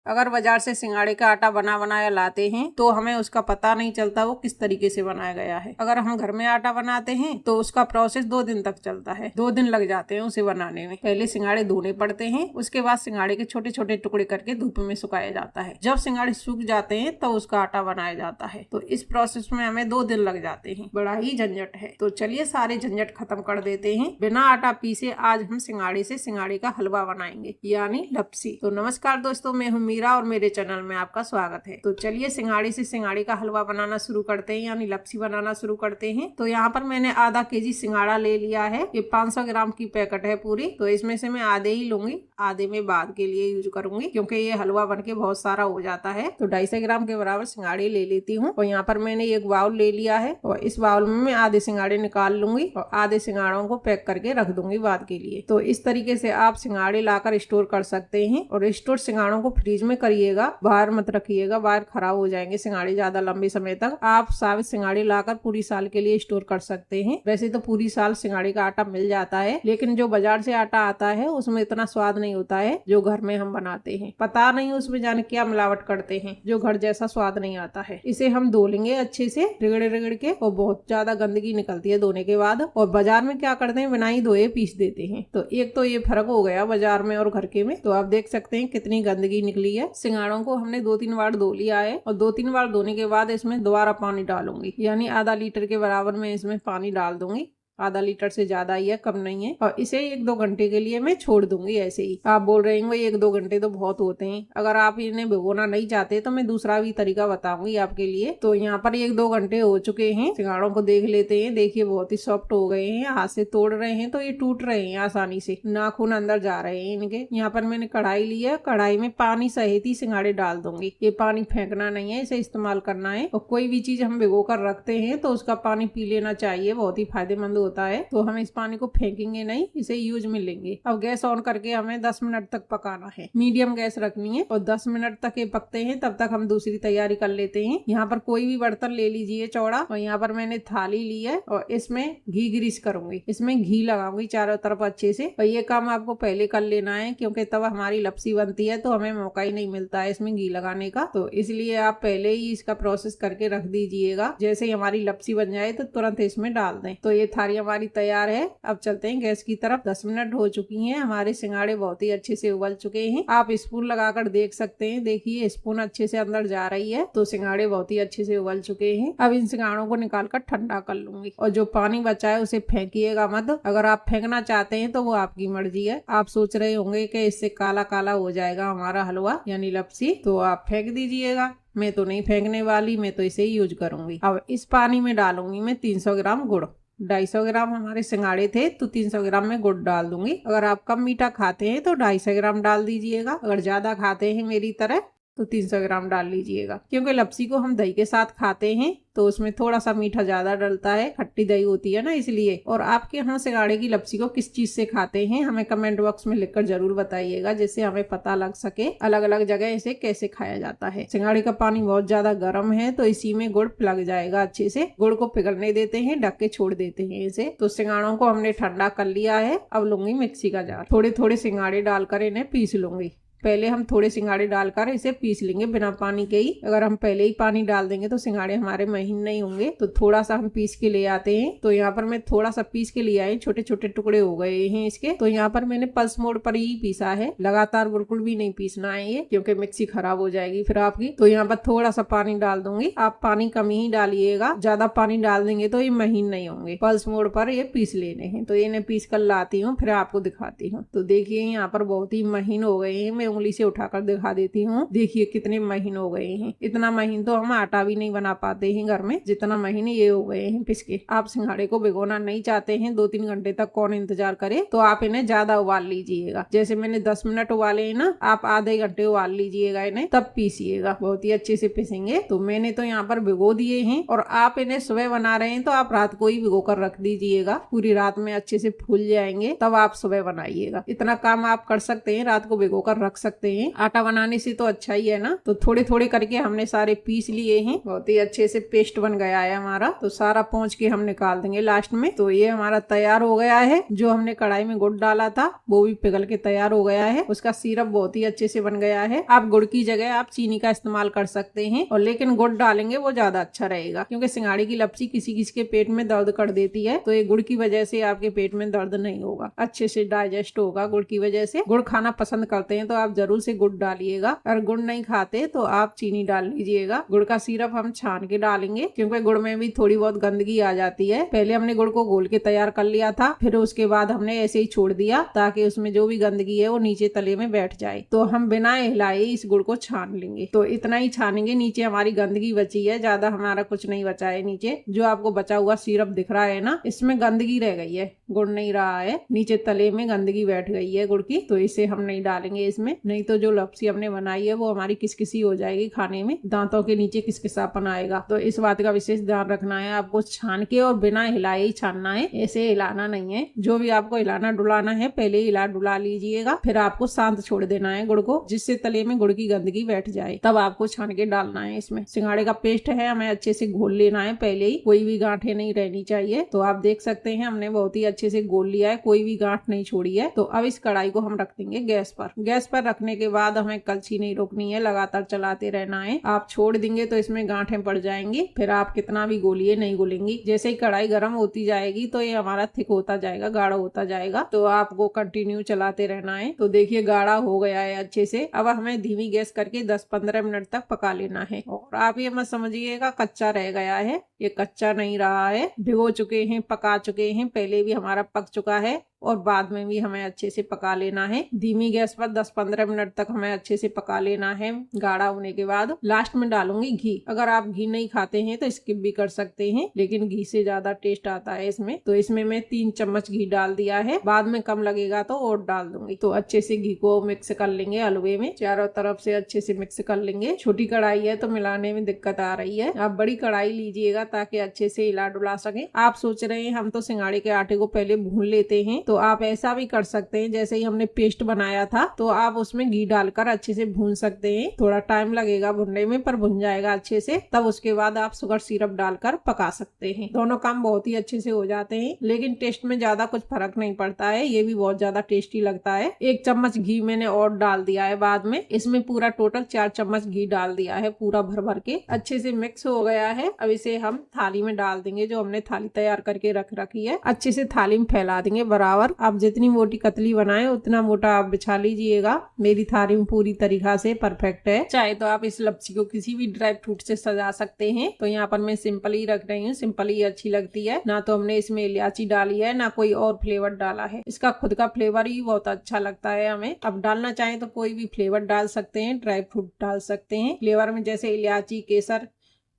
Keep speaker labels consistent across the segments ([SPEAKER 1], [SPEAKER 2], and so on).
[SPEAKER 1] अगर बाजार से सिंगाड़े का आटा बना बनाया लाते हैं तो हमें उसका पता नहीं चलता वो किस तरीके से बनाया गया है। अगर हम घर में आटा बनाते हैं तो उसका प्रोसेस 2 दिन तक चलता है। 2 दिन लग जाते हैं उसे बनाने में। पहले सिंगाड़े धोने पड़ते हैं, उसके बाद सिंगाड़े के छोटे छोटे टुकड़े करके धूप में सुखाया जाता है। जब सिंगाड़े सूख जाते हैं तो उसका आटा बनाया जाता है। तो इस प्रोसेस में हमें 2 दिन लग जाते हैं। बड़ा ही झंझट है। तो चलिए सारे झंझट खत्म कर देते हैं। बिना आटा पीसे आज हम सिंगाड़े से सिंगाड़े का हलवा बनाएंगे, यानी लपसी। तो नमस्कार दोस्तों, मैं हूँ मीरा और मेरे चैनल में आपका स्वागत है। तो चलिए सिंगाड़े से सिंगाड़े का हलवा बनाना शुरू करते हैं, यानी लपसी बनाना शुरू करते हैं। तो यहाँ पर मैंने आधा केजी सिंगाड़ा ले लिया है। ये 500 ग्राम की पैकेट है पूरी। तो इसमें से मैं आधे ही लूंगी, आधे में बाद के लिए यूज करूंगी क्योंकि ये हलवा बनके बहुत सारा हो जाता है। तो 250 ग्राम के बराबर सिंगाड़े ले लेती हूँ। और यहाँ पर मैंने एक बाउल ले लिया है और इस बाउल में मैं आधे सिंगाड़े निकाल लूंगी और आधे सिंगाड़ों को पैक करके रख दूंगी बाद के लिए। तो इस तरीके से आप सिंगाड़े लाकर स्टोर कर सकते हैं। और स्टोर सिंगाड़ों को फ्रिज में करिएगा, बाहर मत रखिएगा, बाहर खराब हो जाएंगे सिंगाड़े ज्यादा लंबे समय तक। आप साबित सिंगाड़े लाकर पूरी साल के लिए स्टोर कर सकते हैं। वैसे तो पूरी साल सिंगाड़े का आटा मिल जाता है, लेकिन जो बाजार से आटा आता है उसमें इतना स्वाद नहीं होता है जो घर में हम बनाते हैं। पता नहीं उसमें जाने क्या मिलावट करते हैं, जो घर जैसा स्वाद नहीं आता है। इसे हम धो लेंगे अच्छे से रगड़ रगड़ के, और बहुत ज्यादा गंदगी निकलती है धोने के बाद। और बाजार में क्या करते हैं, बिना ही धोए पीस देते हैं। तो एक तो ये फर्क हो गया बाजार में और घर के में। तो आप देख सकते हैं कितनी गंदगी निकली है। सिंगाड़ों को हमने 2-3 बार धो लिया है और 2-3 बार धोने के बाद इसमें दोबारा पानी डालूंगी, यानी आधा लीटर के बराबर में इसमें पानी डाल दूंगी। आधा लीटर से ज्यादा ही है, कम नहीं है। और इसे 1-2 घंटे के लिए मैं छोड़ दूंगी ऐसे ही। आप बोल रहे हैं 1-2 घंटे तो बहुत होते हैं। अगर आप इन्हें भिगोना नहीं चाहते तो मैं दूसरा भी तरीका बताऊंगी आपके लिए। तो यहाँ पर 1-2 घंटे हो चुके हैं। सिंगाड़ों को देख लेते हैं। देखिए बहुत ही सॉफ्ट हो गए हैं। हाथ से तोड़ रहे हैं तो ये टूट रहे हैं आसानी से, नाखून अंदर जा रहे हैं इनके। यहाँ पर मैंने कढ़ाई ली है, कढ़ाई में पानी सहित ही सिंगाड़े डाल दूंगी। ये पानी फेंकना नहीं है, इसे इस्तेमाल करना है। और कोई भी चीज हम भिगो कर रखते हैं तो उसका पानी पी लेना चाहिए, बहुत ही फायदेमंद होता है। तो हम इस पानी को फेंकेंगे नहीं, इसे यूज में लेंगे। अब गैस ऑन करके हमें 10 मिनट तक पकाना है। मीडियम गैस रखनी है और 10 मिनट तक ये पकते हैं, तब तक हम दूसरी तैयारी कर लेते हैं। यहाँ पर कोई भी बर्तन ले लीजिए चौड़ा, और यहाँ पर मैंने थाली ली है और इसमें घी ग्रीस करूंगी। इसमें घी लगाऊंगी चारों तरफ अच्छे से। और ये काम आपको पहले कर लेना है क्योंकि तब हमारी लपसी बनती है तो हमें मौका ही नहीं मिलता है इसमें घी लगाने का। तो इसलिए आप पहले ही इसका प्रोसेस करके रख दीजिएगा। जैसे ही हमारी लपसी बन जाए तो तुरंत इसमें डाल दें। तो ये थाली हमारी तैयार है। अब चलते हैं गैस की तरफ। 10 मिनट हो चुकी हैं। हमारे सिंगाड़े बहुत ही अच्छे से उबल चुके हैं। आप स्पून लगाकर देख सकते हैं। देखिए स्पून अच्छे से अंदर जा रही है। तो सिंगाड़े बहुत ही अच्छे से उबल चुके हैं। अब इन सिंगाड़ों को निकालकर ठंडा कर लूंगी। और जो पानी बचा है उसे फेंकिएगा मत। अगर आप फेंकना चाहते हैं तो वो आपकी मर्जी है। आप सोच रहे होंगे कि इससे काला काला हो जाएगा हमारा हलवा यानी लपसी, तो आप फेंक दीजिएगा। मैं तो नहीं फेंकने वाली, मैं तो इसे ही यूज करूंगी। अब इस पानी में डालूंगी मैं 300 ग्राम गुड़। 250 ग्राम हमारे सिंगाड़े थे तो 300 ग्राम में गुड़ डाल दूंगी। अगर आप कम मीठा खाते हैं तो 250 ग्राम डाल दीजिएगा। अगर ज्यादा खाते हैं मेरी तरह तो 300 ग्राम डाल लीजिएगा। क्योंकि लपसी को हम दही के साथ खाते हैं तो उसमें थोड़ा सा मीठा ज्यादा डलता है, खट्टी दही होती है ना, इसलिए। और आपके यहाँ सिंगाड़े की लपसी को किस चीज से खाते हैं हमें कमेंट बॉक्स में लिखकर जरूर बताइएगा, जिससे हमें पता लग सके अलग अलग जगह इसे कैसे खाया जाता है। सिंगाड़े का पानी बहुत ज्यादा गर्म है तो इसी में गुड़ पिघल जाएगा अच्छे से। गुड़ को पिघलने देते हैं, ढक के छोड़ देते हैं इसे। तो सिंगाड़ों को हमने ठंडा कर लिया है। अब लूंगी मिक्सी का जार, थोड़े थोड़े सिंगाड़े डालकर इन्हें पीस लूंगी। पहले हम थोड़े सिंगाड़े डालकर इसे पीस लेंगे बिना पानी के ही। अगर हम पहले ही पानी डाल देंगे तो सिंगाड़े हमारे महीन नहीं होंगे। तो थोड़ा सा हम पीस के ले आते हैं। तो यहाँ पर मैं थोड़ा सा पीस के ले आई, छोटे छोटे टुकड़े हो गए हैं इसके। तो यहाँ पर मैंने पल्स मोड पर ही पीसा है, लगातार बिल्कुल भी नहीं पीसना है ये, क्योंकि मिक्सी खराब हो जाएगी फिर आपकी। तो यहाँ पर थोड़ा सा पानी डाल दूंगी। आप पानी कम ही डालिएगा, ज्यादा पानी डाल देंगे तो ये महीन नहीं होंगे। पल्स मोड पर ये पीस लेने हैं। तो इन्हें पीस कर लाती हूँ, फिर आपको दिखाती हूँ। तो देखिए यहाँ पर बहुत ही महीन हो गए हैं। मैं उंगली से उठाकर दिखा देती हूँ। देखिए कितने महीन हो गए हैं। इतना महीन तो हम आटा भी नहीं बना पाते हैं घर में, जितना महीन ये हो गए हैं पिस के। आप सिंगाड़े को भिगोना नहीं चाहते हैं 2-3 घंटे तक कौन इंतजार करे, तो आप इन्हें ज्यादा उबाल लीजिएगा। जैसे मैंने 10 मिनट उबाले हैं ना, आप आधे घंटे उबाल लीजिएगा इन्हें, तब पीसिएगा। बहुत ही अच्छे से पिसेंगे। तो मैंने तो यहाँ पर भिगो दिए हैं। और आप इन्हें सुबह बना रहे हैं तो आप रात को ही भिगो कर रख दीजिएगा। पूरी रात में अच्छे से फूल जाएंगे, तब आप सुबह बनाइएगा। इतना काम आप कर सकते हैं, रात को भिगो कर रख सकते हैं। आटा बनाने से तो अच्छा ही है ना। तो थोड़े थोड़े करके हमने सारे पीस लिए हैं, बहुत ही अच्छे से पेस्ट बन गया है हमारा। तो सारा पोंछ के हम निकाल देंगे लास्ट में। तो ये हमारा तैयार हो गया है। जो हमने कढ़ाई में गुड़ डाला था वो भी पिघल के तैयार हो गया है। उसका सिरप बहुत ही अच्छे से बन गया है। आप गुड़ की जगह आप चीनी का इस्तेमाल कर सकते हैं, और लेकिन गुड़ डालेंगे वो ज्यादा अच्छा रहेगा, क्योंकि सिंघाड़े की लपसी किसी किसी के पेट में दर्द कर देती है। तो ये गुड़ की वजह से आपके पेट में दर्द नहीं होगा, अच्छे से डाइजेस्ट होगा गुड़ की वजह से। गुड़ खाना पसंद करते हैं तो आप जरूर से गुड़ डालिएगा। अगर गुड़ नहीं खाते तो आप चीनी डाल लीजिएगा। गुड़ का सिरप हम छान के डालेंगे, क्योंकि गुड़ में भी थोड़ी बहुत गंदगी आ जाती है। पहले हमने गुड़ को घोल के तैयार कर लिया था, फिर उसके बाद हमने ऐसे ही छोड़ दिया ताकि उसमें जो भी गंदगी है वो नीचे तले में बैठ जाए। तो हम बिना हिलाए इस गुड़ को छान लेंगे। तो इतना ही छानेंगे, नीचे हमारी गंदगी बची है, ज्यादा हमारा कुछ नहीं बचा है। नीचे जो आपको बचा हुआ सिरप दिख रहा है ना, इसमें गंदगी रह गई है, गुड़ नहीं रहा है, नीचे तले में गंदगी बैठ गई है गुड़ की। तो इसे हम नहीं डालेंगे इसमें, नहीं तो जो लपसी हमने बनाई है वो हमारी किसकिसी हो जाएगी खाने में, दांतों के नीचे किसकिसापन आएगा। तो इस बात का विशेष ध्यान रखना है, आपको छान के और बिना हिलाए ही छानना है, ऐसे हिलाना नहीं है। जो भी आपको हिलाना डुलाना है पहले हिला डुला लीजिएगा, फिर आपको शांत छोड़ देना है गुड़ को, जिससे तले में गुड़ की गंदगी बैठ जाए, तब आपको छान के डालना है। इसमें सिंघाड़े का पेस्ट है, हमें अच्छे से घोल लेना है पहले ही, कोई भी गांठें नहीं रहनी चाहिए। तो आप देख सकते हैं हमने बहुत ही अच्छे से घोल लिया है, कोई भी गांठ नहीं छोड़ी है। तो अब इस कढ़ाई को हम रख देंगे गैस पर। गैस पर रखने के बाद हमें कलछी नहीं रोकनी है, लगातार चलाते रहना है। आप छोड़ देंगे तो इसमें गांठें पड़ जाएंगी, फिर आप कितना भी गोलिए नहीं गोलेंगी। जैसे ही कढ़ाई गर्म होती जाएगी तो ये हमारा थिक होता जाएगा, गाढ़ा होता जाएगा। तो आपको कंटिन्यू चलाते रहना है। तो देखिए गाढ़ा हो गया है अच्छे से। अब हमें धीमी गैस करके 10-15 मिनट तक पका लेना है। और आप ये मत समझिएगा कच्चा रह गया है, ये कच्चा नहीं रहा है। भिगो चुके हैं, पका चुके हैं, पहले भी हमारा पक चुका है और बाद में भी हमें अच्छे से पका लेना है। धीमी गैस पर 10-15 मिनट तक हमें अच्छे से पका लेना है। गाढ़ा होने के बाद लास्ट में डालूंगी घी। अगर आप घी नहीं खाते हैं तो स्किप भी कर सकते हैं, लेकिन घी से ज्यादा टेस्ट आता है इसमें। तो इसमें मैं 3 चम्मच घी डाल दिया है, बाद में कम लगेगा तो और डाल दूंगी। तो अच्छे से घी को मिक्स कर लेंगे हलवे में, चारों तरफ से अच्छे से मिक्स कर लेंगे। छोटी कढ़ाई है तो मिलाने में दिक्कत आ रही है, आप बड़ी कढ़ाई लीजिएगा ताकि अच्छे से हिला डुला सके। आप सोच रहे हैं हम तो सिंघाड़े के आटे को पहले भून लेते हैं, तो आप ऐसा भी कर सकते हैं। जैसे ही हमने पेस्ट बनाया था तो आप उसमें घी डालकर अच्छे से भून सकते हैं। थोड़ा टाइम लगेगा भुनने में, पर भुन जाएगा अच्छे से। तब उसके बाद आप शुगर सिरप डालकर पका सकते हैं। दोनों काम बहुत ही अच्छे से हो जाते हैं, लेकिन टेस्ट में ज्यादा कुछ फर्क नहीं पड़ता है। ये भी बहुत ज्यादा टेस्टी लगता है। 1 चम्मच घी मैंने और डाल दिया है बाद में। इसमें पूरा टोटल 4 चम्मच घी डाल दिया है, पूरा भर भर के। अच्छे से मिक्स हो गया है। अब इसे हम थाली में डाल देंगे, जो हमने थाली तैयार करके रख रखी है। अच्छे से थाली में फैला देंगे बराबर। आप जितनी मोटी कतली बनाए उतना मोटा आप बिछा लीजिएगा। मेरी थाली में पूरी तरीका से परफेक्ट है। चाहे तो आप इस लपसी को किसी भी ड्राई फ्रूट से सजा सकते हैं। तो यहाँ पर मैं सिंपल ही रख रही हूँ, सिंपल ही अच्छी लगती है। ना तो हमने इसमें इलायची डाली है, ना कोई और फ्लेवर डाला है। इसका खुद का फ्लेवर ही बहुत अच्छा लगता है हमें। अब डालना चाहें तो कोई भी फ्लेवर डाल सकते हैं, ड्राई फ्रूट डाल सकते हैं फ्लेवर में, जैसे इलायची, केसर,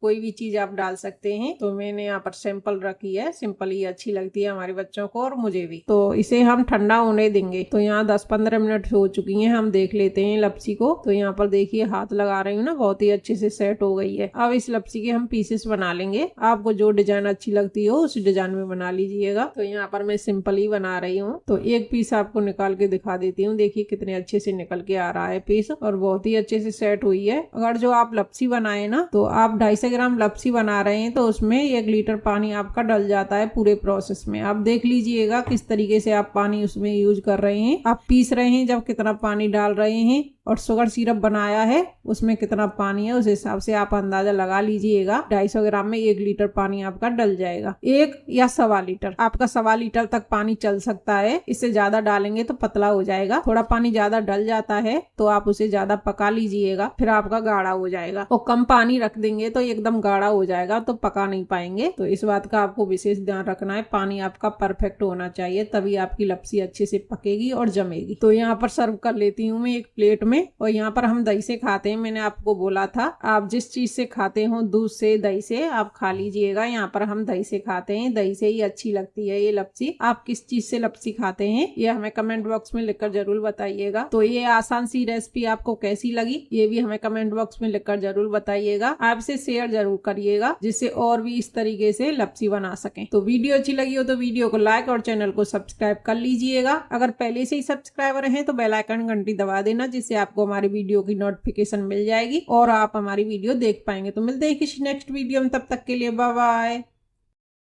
[SPEAKER 1] कोई भी चीज आप डाल सकते हैं। तो मैंने यहाँ पर सिंपल रखी है, सिंपल ही अच्छी लगती है हमारे बच्चों को और मुझे भी। तो इसे हम ठंडा होने देंगे। तो यहाँ 10-15 मिनट हो चुकी हैं, हम देख लेते हैं लपसी को। तो यहाँ पर देखिए हाथ लगा रही हूँ ना, बहुत ही अच्छे से सेट हो गई है। अब इस लपसी के हम पीसेस बना लेंगे। आपको जो डिजाइन अच्छी लगती हो उस डिजाइन में बना लीजिएगा। तो यहाँ पर मैं सिंपल ही बना रही हूँ। तो एक पीस आपको निकाल के दिखा देती हूँ। देखिए कितने अच्छे से निकल के आ रहा है पीस, और बहुत ही अच्छे से सेट हुई है। अगर जो आप लपसी बनाए ना, तो आप 250 ग्राम लपसी बना रहे हैं तो उसमें 1 लीटर पानी आपका डल जाता है पूरे प्रोसेस में। आप देख लीजिएगा किस तरीके से आप पानी उसमें यूज कर रहे हैं। आप पीस रहे हैं जब कितना पानी डाल रहे हैं, और शुगर सिरप बनाया है उसमें कितना पानी है, उस हिसाब से आप अंदाजा लगा लीजिएगा। 250 ग्राम में 1 लीटर पानी आपका डल जाएगा। 1 या 1.25 लीटर, आपका 1.25 लीटर तक पानी चल सकता है। इससे ज्यादा डालेंगे तो पतला हो जाएगा। थोड़ा पानी ज्यादा डल जाता है तो आप उसे ज्यादा पका लीजिएगा, फिर आपका गाढ़ा हो जाएगा। और कम पानी रख देंगे तो एकदम गाढ़ा हो जाएगा, तो पका नहीं पाएंगे। तो इस बात का आपको विशेष ध्यान रखना है। पानी आपका परफेक्ट होना चाहिए, तभी आपकी लपसी अच्छे से पकेगी और जमेगी। तो यहाँ पर सर्व कर लेती हूँ मैं एक प्लेट में। और यहाँ पर हम दही से खाते हैं, मैंने आपको बोला था। आप जिस चीज से खाते हो, दूध से, दही से, आप खा लीजिएगा। यहाँ पर हम दही से खाते हैं, दही से ही अच्छी लगती है ये लपसी। आप किस चीज से लपसी खाते हैं ये हमें कमेंट बॉक्स में लिखकर जरूर बताइएगा। तो ये आसान सी रेसिपी आपको कैसी लगी ये भी हमें कमेंट बॉक्स में लिखकर जरूर बताइएगा। आप इसे शेयर जरूर करिएगा, जिससे और भी इस तरीके से लपसी बना सकें। तो वीडियो अच्छी लगी हो तो वीडियो को लाइक और चैनल को सब्सक्राइब कर लीजिएगा। अगर पहले से ही सब्सक्राइबर हैं तो बेल आइकन घंटी दबा देना, जिससे आपको हमारी वीडियो की नोटिफिकेशन मिल जाएगी और आप हमारी वीडियो देख पाएंगे। तो मिलते हैं किसी नेक्स्ट वीडियो में, तब तक के लिए बाय बाय।